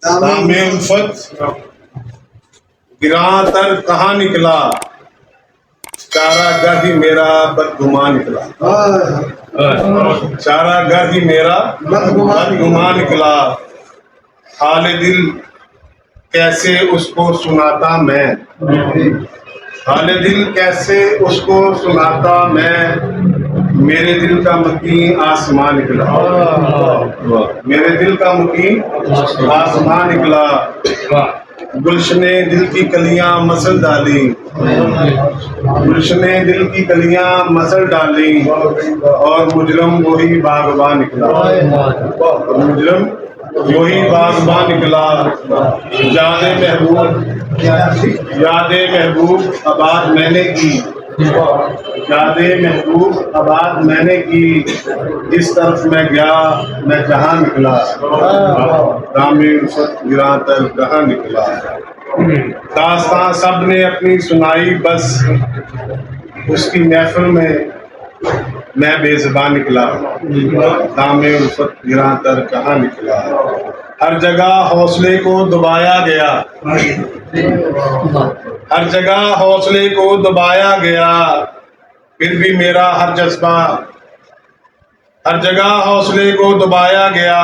دام الفت گراں تر کہاں نکلا، چارہ گاہ ہی میرا بدگمان نکلا، چارہ گاہ ہی میرا بدگمان نکلا، حال دل کیسے اس کو سناتا میں، حال دل کیسے اس کو سناتا میں، میرے دل کا مکین آسمان نکلا، میرے دل کا مکین آسمان نکلا، گلشن دل کی کلیاں مسل ڈالی، گلشن دل کی کلیاں مسل ڈالی، اور مجرم وہی باغبان نکلا، مجرم وہی باغبان نکلا، یاد محبوب یاد محبوب آباد میں نے کی، یاد محبوب آباد میں نے کی، جس طرف میں گیا میں جہاں نکلا، دام الفت گراں تر کہاں نکلا، داستان سب نے اپنی سنائی بس اس کی محفل میں بے زبان نکلا، دام الفت گراں تر کہاں نکلا، ہر جگہ حوصلے کو دبایا گیا، ہر جگہ حوصلے کو دبایا گیا، پھر بھی میرا ہر جذبہ، ہر جگہ حوصلے کو دبایا گیا،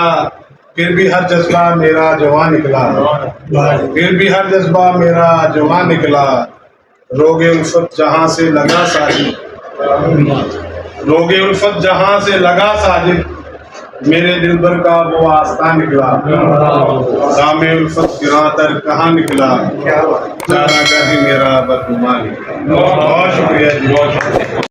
پھر بھی ہر جذبہ میرا جواں نکلا، پھر بھی ہر جذبہ میرا جواں نکلا، روگ الفت جہاں سے لگا ساجد، روگ الفت جہاں سے لگا ساجد، میرے دل بھر کا وہ آستان نکلا، دام الفت گراں تر کہاں نکلا، چارہ گاہ ہی میرا بدگمان نکلا۔ بہت شکریہ جی، بہت شکریہ۔